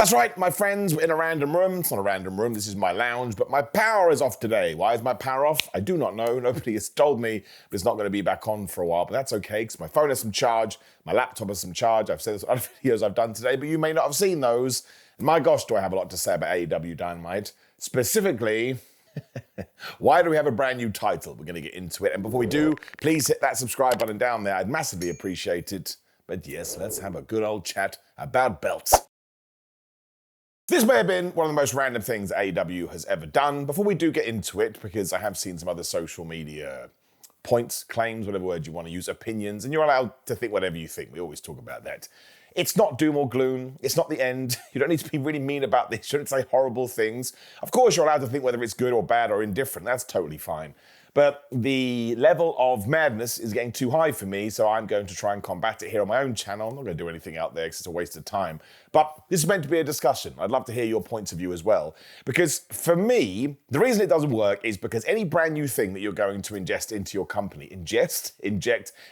That's right, my friends, we're in a random room. It's not a random room, this is my lounge, but my power is off today. Why is my power off? I do not know. Nobody has told me, but it's not going to be back on for a while, but that's okay, because my phone has some charge, my laptop has some charge. I've said this in other videos I've done today, but you may not have seen those. And my gosh, do I have a lot to say about AEW Dynamite. Specifically, why do we have a brand new title? We're going to get into it. And before we do, please hit that subscribe button down there. I'd massively appreciate it. But yes, let's have a good old chat about belts. This may have been one of the most random things AEW has ever done. Before we do get into it, because I have seen some other social media points, claims, whatever word you want to use, opinions, and you're allowed to think whatever you think. We always talk about that. It's not doom or gloom. It's not the end. You don't need to be really mean about this. You shouldn't say horrible things. Of course, you're allowed to think whether it's good or bad or indifferent. That's totally fine. But the level of madness is getting too high for me, so I'm going to try and combat it here on my own channel. I'm not going to do anything out there because it's a waste of time. But this is meant to be a discussion. I'd love to hear your points of view as well. Because for me, the reason it doesn't work is because any brand new thing that you're going to inject into your company, inject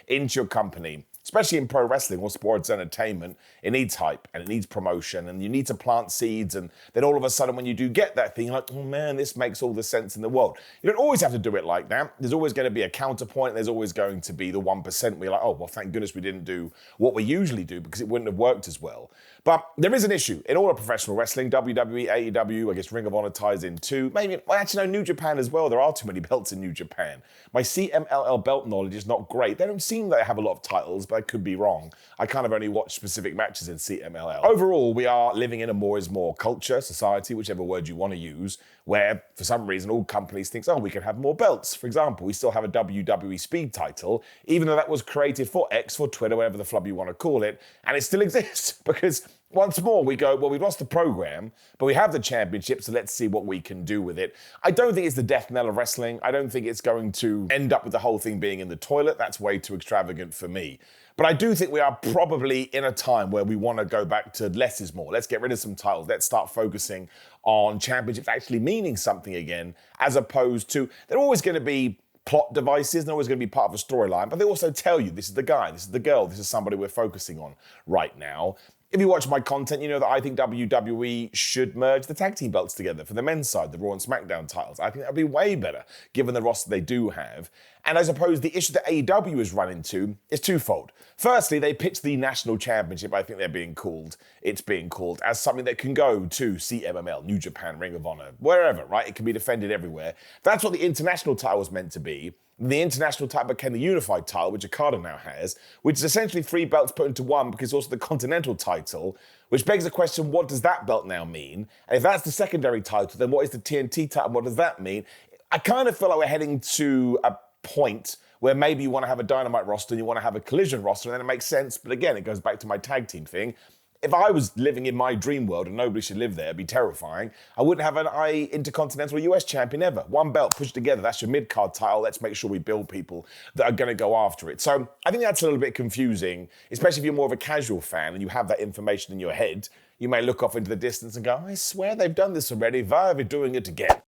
into your company, especially in pro wrestling or sports entertainment, it needs hype and it needs promotion and you need to plant seeds, and then all of a sudden when you do get that thing, you're like, oh man, this makes all the sense in the world. You don't always have to do it like that. There's always going to be a counterpoint. There's always going to be the 1% where you're like, oh, well, thank goodness we didn't do what we usually do because it wouldn't have worked as well. But there is an issue in all of professional wrestling, WWE, AEW, I guess Ring of Honor ties in too. Maybe, well, actually, no, New Japan as well. There are too many belts in New Japan. My CMLL belt knowledge is not great. They don't seem like they have a lot of titles, but I could be wrong. I kind of only watch specific matches in CMLL. Overall, we are living in a more is more culture, society, whichever word you want to use, where for some reason all companies think, oh, we can have more belts. For example, we still have a WWE Speed title, even though that was created for X, for Twitter, whatever the flub you want to call it, and it still exists because once more, we go, well, we've lost the program, but we have the championship, so let's see what we can do with it. I don't think it's the death knell of wrestling. I don't think it's going to end up with the whole thing being in the toilet. That's way too extravagant for me. But I do think we are probably in a time where we want to go back to less is more. Let's get rid of some titles. Let's start focusing on championships actually meaning something again, as opposed to, they're always going to be plot devices, they're always going to be part of a storyline, but they also tell you this is the guy, this is the girl, this is somebody we're focusing on right now. If you watch my content, you know that I think WWE should merge the tag team belts together for the men's side, the Raw and SmackDown titles. I think that would be way better, given the roster they do have. And I suppose the issue that AEW has run into is twofold. Firstly, they pitched the national championship, I think it's being called, as something that can go to CMML, New Japan, Ring of Honor, wherever, right? It can be defended everywhere. That's what the international title was meant to be. The international title became the unified title, which Okada now has, which is essentially 3 belts put into one because it's also the continental title, which begs the question, what does that belt now mean? And if that's the secondary title, then what is the TNT title? What does that mean? I kind of feel like we're heading to a point where maybe you want to have a Dynamite roster and you want to have a Collision roster, and then it makes sense. But again, it goes back to my tag team thing. If I was living in my dream world and nobody should live there, it'd be terrifying. I wouldn't have an Intercontinental US champion ever. One belt pushed together, that's your mid-card title. Let's make sure we build people that are going to go after it. So I think that's a little bit confusing, especially if you're more of a casual fan and you have that information in your head. You may look off into the distance and go, I swear they've done this already. Why are we doing it again?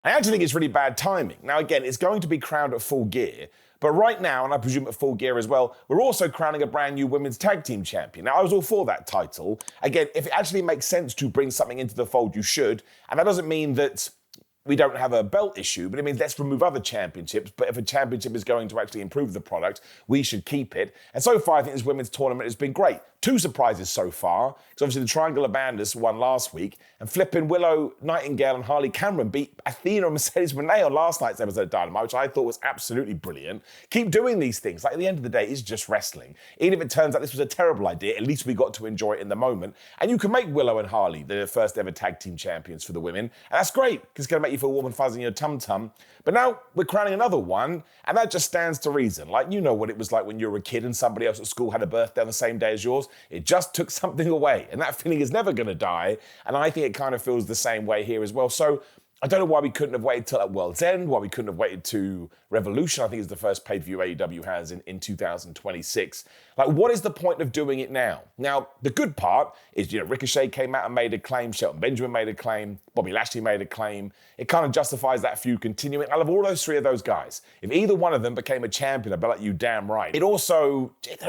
I actually think it's really bad timing. Now, again, it's going to be crowned at Full Gear, but right now, and I presume at Full Gear as well, we're also crowning a brand new women's tag team champion. Now, I was all for that title. Again, if it actually makes sense to bring something into the fold, you should. And that doesn't mean that we don't have a belt issue, but it means let's remove other championships. But if a championship is going to actually improve the product, we should keep it. And so far, I think this women's tournament has been great. 2 surprises so far, because obviously the Triangle of Bandits won last week, and flipping Willow Nightingale and Harley Cameron beat Athena and Mercedes Moné on last night's episode of Dynamite, which I thought was absolutely brilliant. Keep doing these things. Like, at the end of the day, it's just wrestling. Even if it turns out this was a terrible idea, at least we got to enjoy it in the moment. And you can make Willow and Harley the first ever tag team champions for the women. And that's great, because it's going to make you feel warm and fuzzy in your tum-tum. But now we're crowning another one, and that just stands to reason. Like, you know what it was like when you were a kid and somebody else at school had a birthday on the same day as yours. It just took something away, and that feeling is never going to die. And I think it kind of feels the same way here as well. So I don't know why we couldn't have waited till at World's End, why we couldn't have waited to Revolution. I think it's the first pay-per-view AEW has in 2026. Like, what is the point of doing it now? Now, the good part is, Ricochet came out and made a claim, Shelton Benjamin made a claim, Bobby Lashley made a claim. It kind of justifies that feud continuing. I love all those three of those guys. If either one of them became a champion, I'd be like, you damn right. It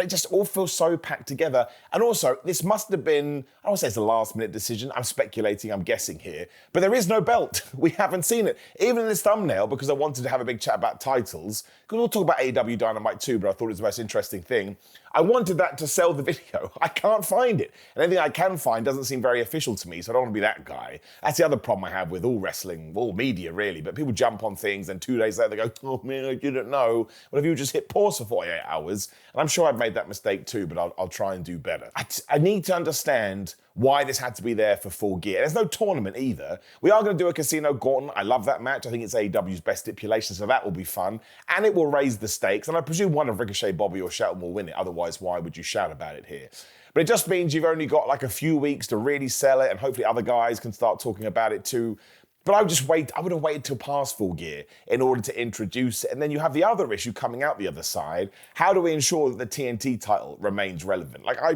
just all feels so packed together. And also, this must have been, I don't say it's a last minute decision. I'm speculating, I'm guessing here. But there is no belt. We haven't seen it. Even in this thumbnail, because I wanted to have a big chat about titles, because we'll talk about AEW Dynamite too, but I thought it was the most interesting thing. I wanted that to sell the video. I can't find it. And anything I can find doesn't seem very official to me, so I don't want to be that guy. That's the other problem I have with all wrestling, all media really, but people jump on things and 2 days later they go, oh man, I didn't know. What if you just hit pause for 48 hours? And I'm sure I've made that mistake too, but I'll try and do better. I need to understand why this had to be there for Full Gear. There's no tournament either. We are going to do a Casino Gauntlet. I love that match. I think it's AEW's best stipulation, so that will be fun. And it will raise the stakes. And I presume one of Ricochet, Bobby, or Shelton will win it. Otherwise, why would you shout about it here? But it just means you've only got like a few weeks to really sell it, and hopefully other guys can start talking about it too. But I would have waited till past Full Gear in order to introduce it. And then you have the other issue coming out the other side. How do we ensure that the TNT title remains relevant? I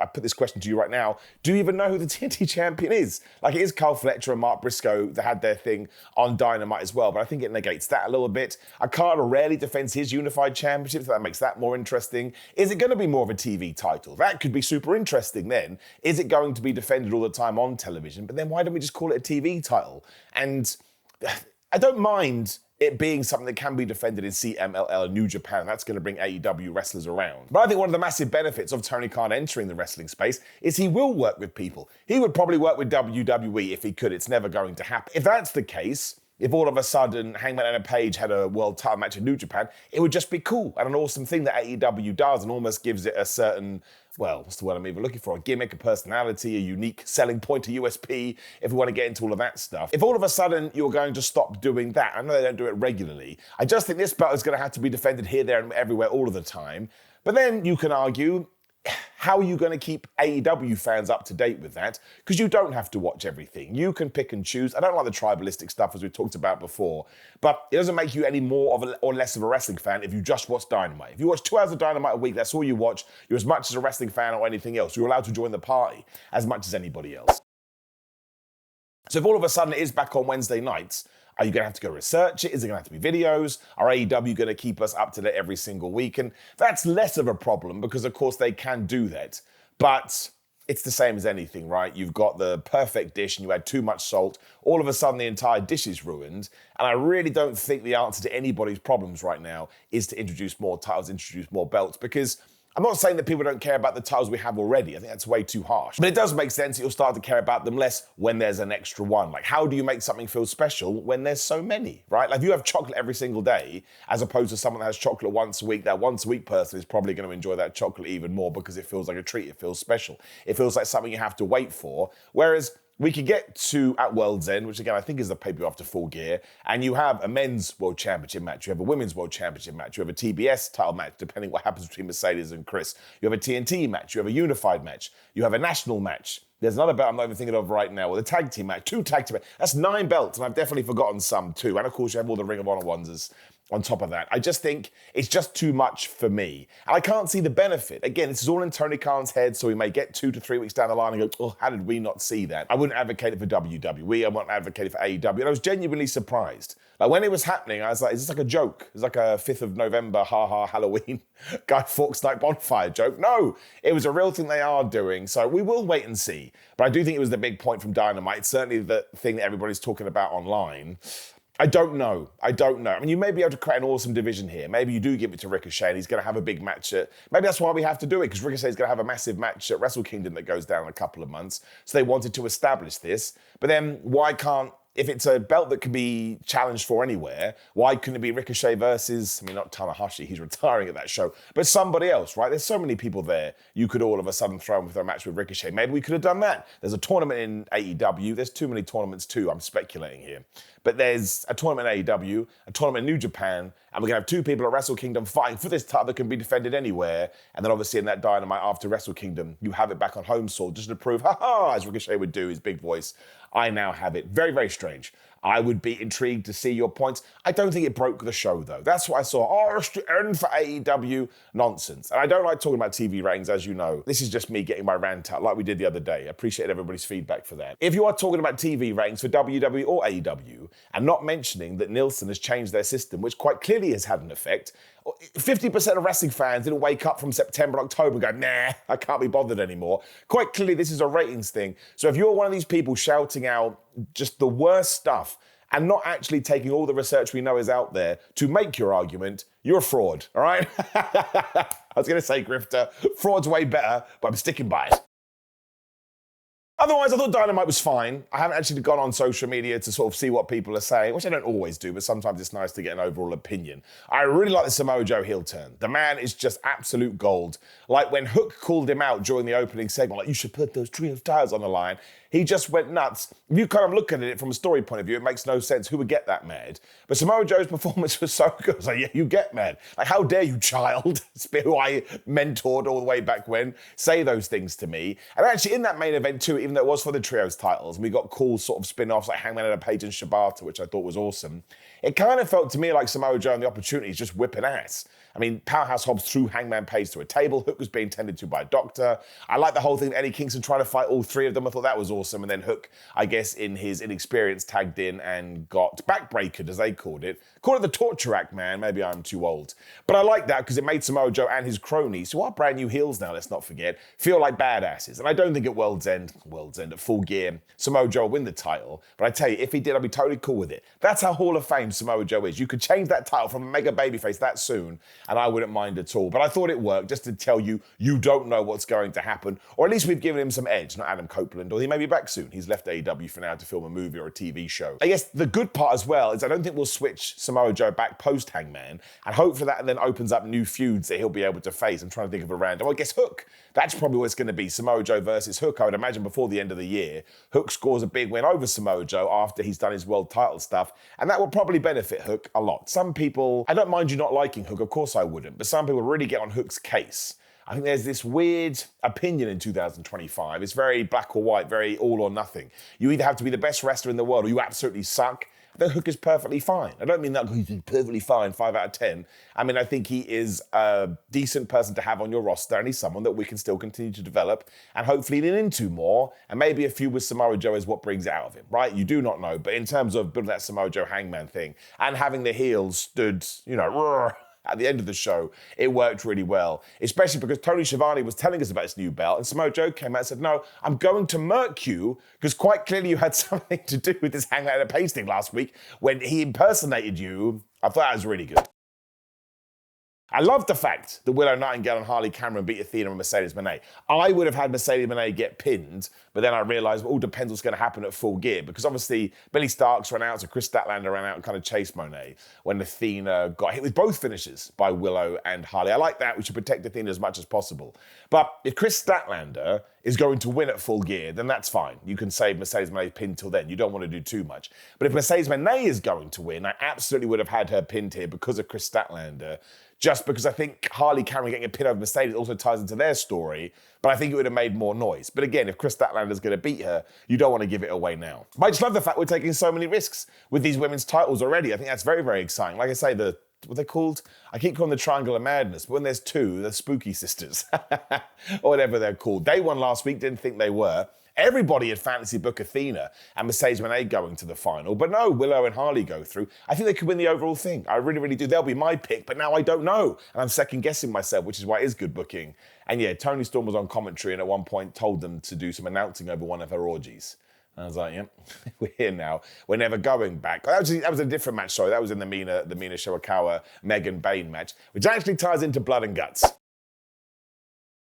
put this question to you right now. Do you even know who the TNT champion is? Like, it is Carl Fletcher and Mark Briscoe that had their thing on Dynamite as well, but I think it negates that a little bit. Okada rarely defends his unified championship, so that makes that more interesting. Is it going to be more of a TV title? That could be super interesting then. Is it going to be defended all the time on television? But then why don't we just call it a TV title? And I don't mind it being something that can be defended in CMLL and New Japan. That's going to bring AEW wrestlers around. But I think one of the massive benefits of Tony Khan entering the wrestling space is he will work with people. He would probably work with WWE if he could. It's never going to happen. If that's the case, if all of a sudden Hangman and Page had a world title match in New Japan, it would just be cool and an awesome thing that AEW does and almost gives it a certain, well, what's the word I'm even looking for? A gimmick, a personality, a unique selling point, a USP, if we want to get into all of that stuff. If all of a sudden you're going to stop doing that, I know they don't do it regularly, I just think this belt is going to have to be defended here, there, and everywhere all of the time. But then you can argue, how are you going to keep AEW fans up to date with that? Because you don't have to watch everything. You can pick and choose. I don't like the tribalistic stuff as we talked about before, but it doesn't make you any more of or less of a wrestling fan if you just watch Dynamite. If you watch 2 hours of Dynamite a week, that's all you watch. You're as much as a wrestling fan or anything else. You're allowed to join the party as much as anybody else. So if all of a sudden it is back on Wednesday nights, are you going to have to go research it? Is it going to have to be videos? Are AEW going to keep us up to date every single week? And that's less of a problem because, of course, they can do that. But it's the same as anything, right? You've got the perfect dish and you add too much salt. All of a sudden, the entire dish is ruined. And I really don't think the answer to anybody's problems right now is to introduce more titles, introduce more belts, because I'm not saying that people don't care about the titles we have already. I think that's way too harsh. But it does make sense that you'll start to care about them less when there's an extra one. Like, how do you make something feel special when there's so many, right? Like, if you have chocolate every single day, as opposed to someone that has chocolate once a week, that once a week person is probably going to enjoy that chocolate even more because it feels like a treat. It feels special. It feels like something you have to wait for. Whereas we could get to at World's End, which again I think is the pay-per-view after Full Gear, and you have a men's world championship match, you have a women's world championship match, you have a TBS title match, depending what happens between Mercedes and Chris. You have a TNT match, you have a unified match, you have a national match. There's another belt I'm not even thinking of right now, with a tag team match, 2 tag team matches. That's 9 belts, and I've definitely forgotten some too. And of course you have all the Ring of Honor ones on top of that. I just think it's just too much for me. And I can't see the benefit. Again, this is all in Tony Khan's head, so we may get 2 to 3 weeks down the line and go, oh, how did we not see that? I wouldn't advocate it for WWE. I wouldn't advocate it for AEW. And I was genuinely surprised. Like, when it was happening, I was like, is this like a joke? It's like a 5th of November, Halloween, Guy Fawkes Night bonfire joke. No, it was a real thing they are doing. So we will wait and see. But I do think it was the big point from Dynamite. It's certainly the thing that everybody's talking about online. I don't know. I mean, you may be able to create an awesome division here. Maybe you do give it to Ricochet and he's going to have a big match maybe that's why we have to do it, because Ricochet's going to have a massive match at Wrestle Kingdom that goes down in a couple of months. So they wanted to establish this. But then why can't, if it's a belt that can be challenged for anywhere, why couldn't it be Ricochet versus, I mean, not Tanahashi, he's retiring at that show, but somebody else, right? There's so many people there you could all of a sudden throw in with a match with Ricochet. Maybe we could have done that. There's a tournament in AEW. There's too many tournaments too, I'm speculating here. But there's a tournament in AEW, a tournament in New Japan, and we're going to have 2 people at Wrestle Kingdom fighting for this title that can be defended anywhere. And then obviously in that Dynamite after Wrestle Kingdom, you have it back on home soil just to prove, ha-ha, as Ricochet would do, his big voice, I now have it. Very, very strange. I would be intrigued to see your points. I don't think it broke the show, though. That's what I saw. Oh, it's the end for AEW. Nonsense. And I don't like talking about TV ratings, as you know. This is just me getting my rant out like we did the other day. I appreciate everybody's feedback for that. If you are talking about TV ratings for WWE or AEW and not mentioning that Nielsen has changed their system, which quite clearly has had an effect, 50% of wrestling fans didn't wake up from September, October and go, nah, I can't be bothered anymore. Quite clearly, this is a ratings thing. So if you're one of these people shouting out just the worst stuff and not actually taking all the research we know is out there to make your argument, you're a fraud, all right? I was going to say, grifter, fraud's way better, but I'm sticking by it. Otherwise, I thought Dynamite was fine. I haven't actually gone on social media to sort of see what people are saying, which I don't always do, but sometimes it's nice to get an overall opinion. I really like the Samoa Joe heel turn. The man is just absolute gold. Like when Hook called him out during the opening segment, like, you should put those trios tires on the line. He just went nuts. If you kind of look at it from a story point of view, it makes no sense. Who would get that mad? But Samoa Joe's performance was so good. I was like, yeah, you get mad. Like, how dare you, child, who I mentored all the way back when, say those things to me. And actually, in that main event too, even though it was for the trios titles, and we got cool sort of spin-offs like Hangman and Page and Shibata, which I thought was awesome, it kind of felt to me like Samoa Joe and the opportunities just whipping ass. I mean, Powerhouse Hobbs threw Hangman Page to a table. Hook was being tended to by a doctor. I like the whole thing, Eddie Kingston trying to fight all three of them. I thought that was awesome. And then Hook, I guess, in his inexperience, tagged in and got backbreakered, as they called it. Called it the Torture Act, man. Maybe I'm too old. But I like that because it made Samoa Joe and his cronies, who are brand new heels now, let's not forget, feel like badasses. And I don't think at World's End, at Full Gear, Samoa Joe will win the title. But I tell you, if he did, I'd be totally cool with it. That's how Hall of Fame Samoa Joe is. You could change that title from a mega babyface that soon, and I wouldn't mind at all. But I thought it worked just to tell you, you don't know what's going to happen. Or at least we've given him some edge, not Adam Copeland, or he may be back soon. He's left AEW for now to film a movie or a TV show. I guess the good part as well is I don't think we'll switch Samoa Joe back post-Hangman, and hopefully that then opens up new feuds that he'll be able to face. I'm trying to think of a random. Well, I guess Hook. That's probably what it's going to be. Samoa Joe versus Hook. I would imagine before the end of the year, Hook scores a big win over Samoa Joe after he's done his world title stuff, and that will probably benefit Hook a lot. Some people, I don't mind you not liking Hook, of course I wouldn't, but some people really get on Hook's case. I think there's this weird opinion in 2025. It's very black or white, very all or nothing. You either have to be the best wrestler in the world or you absolutely suck. The Hook is perfectly fine. I don't mean that he's perfectly fine, 5 out of 10. I mean, I think he is a decent person to have on your roster, and he's someone that we can still continue to develop and hopefully lean into more. And maybe a few with Samoa Joe is what brings it out of him, right? You do not know. But in terms of building that Samoa Joe Hangman thing and having the heels stood, at the end of the show, it worked really well, especially because Tony Schiavone was telling us about his new belt, and Samoa Joe came out and said, no, I'm going to murk you, because quite clearly you had something to do with this Hangman and Page thing last week when he impersonated you. I thought that was really good. I love the fact that Willow Nightingale and Harley Cameron beat Athena and Mercedes Moné. I would have had Mercedes Moné get pinned, but then I realised it all depends what's going to happen at Full Gear, because obviously Billy Starks ran out, so Chris Statlander ran out and kind of chased Moné when Athena got hit with both finishes by Willow and Harley. I like that. We should protect Athena as much as possible. But if Chris Statlander is going to win at Full Gear, then that's fine. You can save Mercedes Moné pinned till then. You don't want to do too much. But if Mercedes Moné is going to win, I absolutely would have had her pinned here because of Chris Statlander, just because I think Harley Cameron getting a pin over Mercedes also ties into their story, but I think it would have made more noise. But again, if Chris Statlander's going to beat her, you don't want to give it away now. But I just love the fact we're taking so many risks with these women's titles already. I think that's very, very exciting. Like I say, what they're called? I keep calling them the Triangle of Madness, but when there's two, the Spooky Sisters, or whatever they're called. They won last week, didn't think they were. Everybody had fantasy book Athena and Mercedes Moné going to the final, but no, Willow and Harley go through. I think they could win the overall thing. I really, really do. They'll be my pick, but now I don't know. And I'm second guessing myself, which is why it is good booking. And yeah, Tony Storm was on commentary and at one point told them to do some announcing over one of her orgies. And I was like, yep, we're here now. We're never going back. That was a different match, sorry. That was in the Mina Shirakawa, Megan Bain match, which actually ties into Blood and Guts.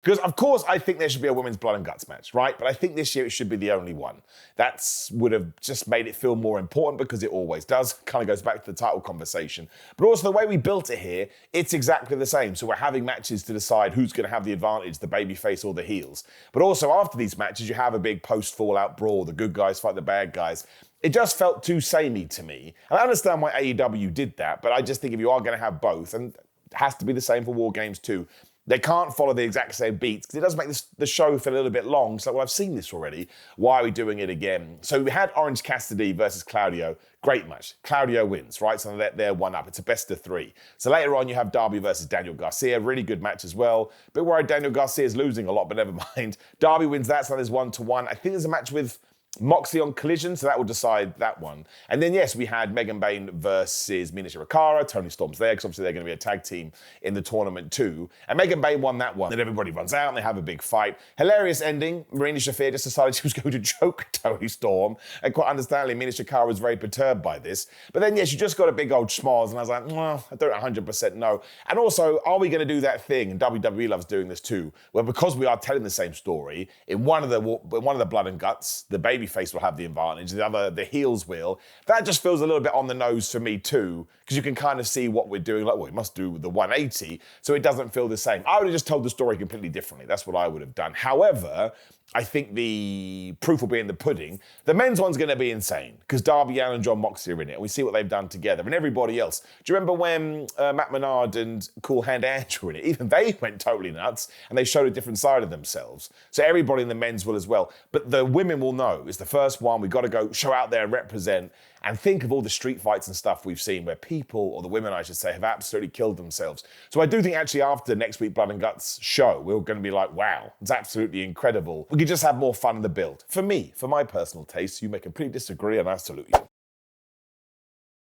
Because, of course, I think there should be a women's blood and guts match, right? But I think this year it should be the only one. That would have just made it feel more important because it always does. Kind of goes back to the title conversation. But also the way we built it here, it's exactly the same. So we're having matches to decide who's going to have the advantage, the babyface or the heels. But also after these matches, you have a big post-fallout brawl. The good guys fight the bad guys. It just felt too samey to me. And I understand why AEW did that, but I just think if you are going to have both, and it has to be the same for War Games too, They can't follow the exact same beats because it does make the show feel a little bit long. So, well, I've seen this already. Why are we doing it again? So we had Orange Cassidy versus Claudio. Great match. Claudio wins, right? So they're one up. It's a best of three. So later on, you have Darby versus Daniel Garcia. Really good match as well. Bit worried Daniel Garcia is losing a lot, but never mind. Darby wins that, so there's 1-1. I think there's a match with Moxley on Collision, so that will decide that one. And then, yes, we had Megan Bayne versus Mina Shirakawa. Tony Storm's there, because obviously they're going to be a tag team in the tournament too. And Megan Bayne won that one. Then everybody runs out and they have a big fight. Hilarious ending. Marina Shafir just decided she was going to choke Tony Storm. And quite understandably, Mina Shirakawa was very perturbed by this. But then, yes, you just got a big old schmoz. And I was like, well, I don't 100% know. And also, are we going to do that thing, and WWE loves doing this too, where because we are telling the same story, in one of the blood and guts, the babyface will have the advantage, the heels will. That just feels a little bit on the nose for me too, because you can kind of see what we're doing. Like, well, we must do the 180, so it doesn't feel the same. I would have just told the story completely differently. That's what I would have done. However, I think the proof will be in the pudding. The men's one's going to be insane because Darby Allin and John Moxley are in it, and we see what they've done together, and everybody else. Do you remember when Matt Menard and Cool Hand Andrew were in it? Even they went totally nuts, and they showed a different side of themselves. So everybody in the men's will as well. But the women will know. It's the first one. We've got to go show out there and represent. And think of all the street fights and stuff we've seen where people, or the women I should say, have absolutely killed themselves. So I do think actually after next week Blood and Guts show, we're going to be like, wow, it's absolutely incredible. We could just have more fun in the build. For me, for my personal taste, you may completely disagree and I salute you.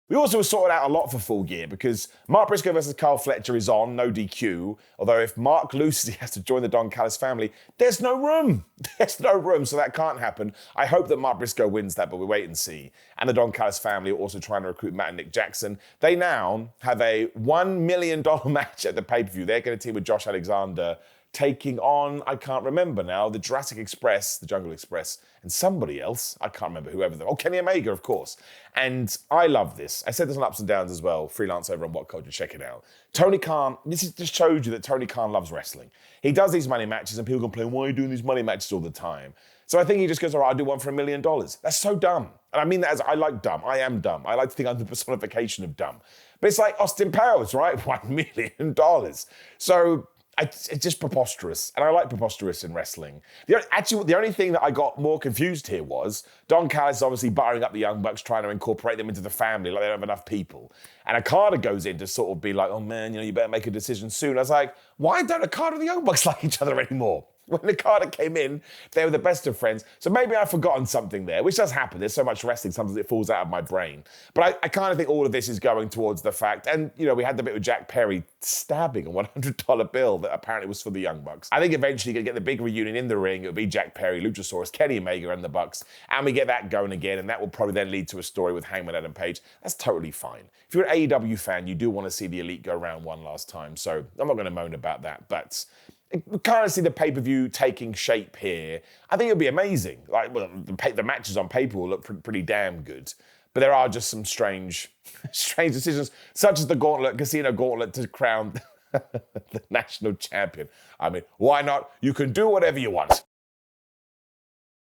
We also sorted out a lot for Full Gear because Mark Briscoe versus Carl Fletcher is on, no DQ. Although if Mark loses, he has to join the Don Callis family. There's no room. There's no room, so that can't happen. I hope that Mark Briscoe wins that, but we'll wait and see. And the Don Callis family are also trying to recruit Matt and Nick Jackson. They now have a $1 million match at the pay-per-view. They're going to team with Josh Alexander, taking on, I can't remember now, the Jurassic Express, the Jungle Express, and somebody else. I can't remember whoever. Kenny Omega, of course. And I love this. I said this on Ups and Downs as well. Freelance over on What Culture. Check it out. Tony Khan, just shows you that Tony Khan loves wrestling. He does these money matches and people complain, why are you doing these money matches all the time? So I think he just goes, all right, I'll do one for $1 million. That's so dumb. And I mean that as I like dumb. I am dumb. I like to think I'm the personification of dumb. But it's like Austin Powers, right? $1 million. So it's just preposterous. And I like preposterous in wrestling. The only thing that I got more confused here was Don Callis is obviously buttering up the Young Bucks, trying to incorporate them into the family, like they don't have enough people. And Okada goes in to sort of be like, oh man, you better make a decision soon. I was like, why don't Okada and the Young Bucks like each other anymore? When Okada came in, they were the best of friends. So maybe I've forgotten something there, which does happen. There's so much wrestling, sometimes it falls out of my brain. But I kind of think all of this is going towards the fact, and we had the bit with Jack Perry stabbing a $100 bill that apparently was for the Young Bucks. I think eventually you're going to get the big reunion in the ring. It'll be Jack Perry, Luchasaurus, Kenny Omega, and the Bucks. And we get that going again, and that will probably then lead to a story with Hangman Adam Page. That's totally fine. If you're an AEW fan, you do want to see the Elite go round one last time. So I'm not going to moan about that, but we kind of see the pay-per-view taking shape here. I think it'll be amazing. The matches on paper will look pretty damn good. But there are just some strange decisions, such as the Casino Gauntlet to crown the national champion. I mean, why not? You can do whatever you want.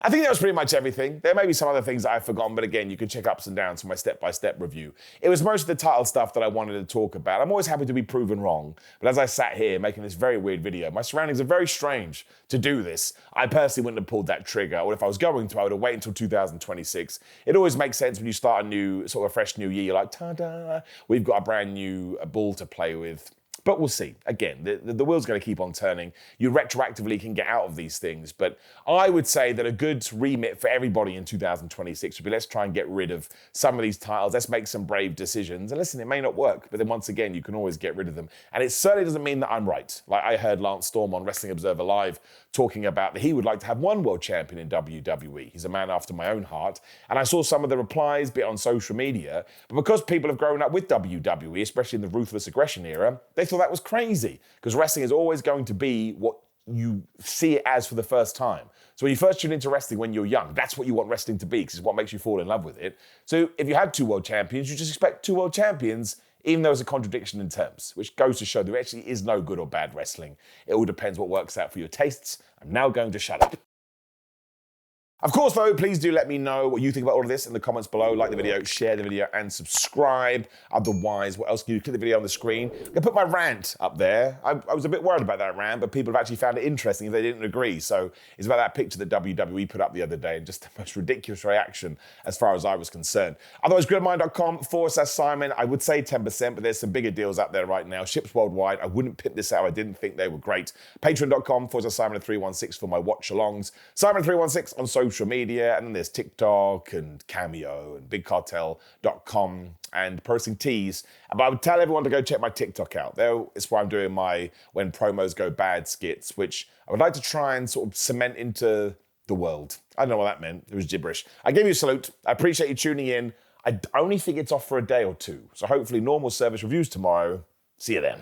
I think that was pretty much everything. There may be some other things that I've forgotten, but again, you can check Ups and Downs for my step-by-step review. It was most of the title stuff that I wanted to talk about. I'm always happy to be proven wrong, but as I sat here making this very weird video, my surroundings are very strange to do this. I personally wouldn't have pulled that trigger, or if I was going to, I would have waited until 2026. It always makes sense when you start a fresh new year. You're like, ta-da, we've got a brand new ball to play with. But we'll see. Again, the wheel's going to keep on turning. You retroactively can get out of these things. But I would say that a good remit for everybody in 2026 would be, let's try and get rid of some of these titles. Let's make some brave decisions. And listen, it may not work, but then once again, you can always get rid of them. And it certainly doesn't mean that I'm right. Like I heard Lance Storm on Wrestling Observer Live talking about that he would like to have one world champion in WWE. He's a man after my own heart. And I saw some of the replies, be it on social media. But because people have grown up with WWE, especially in the Ruthless Aggression era, they thought that was crazy, because wrestling is always going to be what you see it as for the first time. So when you first tune into wrestling when you're young, that's what you want wrestling to be, because it's what makes you fall in love with it. So if you had two world champions, you just expect two world champions, even though it's a contradiction in terms, which goes to show there actually is no good or bad wrestling. It all depends what works out for your tastes. I'm now going to shut up. Of course, though, please do let me know what you think about all of this in the comments below. Like the video, share the video, and subscribe. Otherwise, what else can you do? Click the video on the screen. I'm gonna put my rant up there. I was a bit worried about that rant, but people have actually found it interesting if they didn't agree. So it's about that picture that WWE put up the other day and just the most ridiculous reaction as far as I was concerned. Otherwise, gridmind.com/Simon. I would say 10%, but there's some bigger deals out there right now. Ships worldwide. I wouldn't pimp this out. I didn't think they were great. Patreon.com/Simon316 for my watch-alongs. Simon316 on social media, and then there's TikTok and Cameo and BigCartel.com and posting teas. But I would tell everyone to go check my TikTok out. There is where I'm doing my when promos go bad skits, which I would like to try and sort of cement into the world. I don't know what that meant. It was gibberish. I give you a salute. I appreciate you tuning in. I only think it's off for a day or two. So hopefully normal service reviews tomorrow. See you then.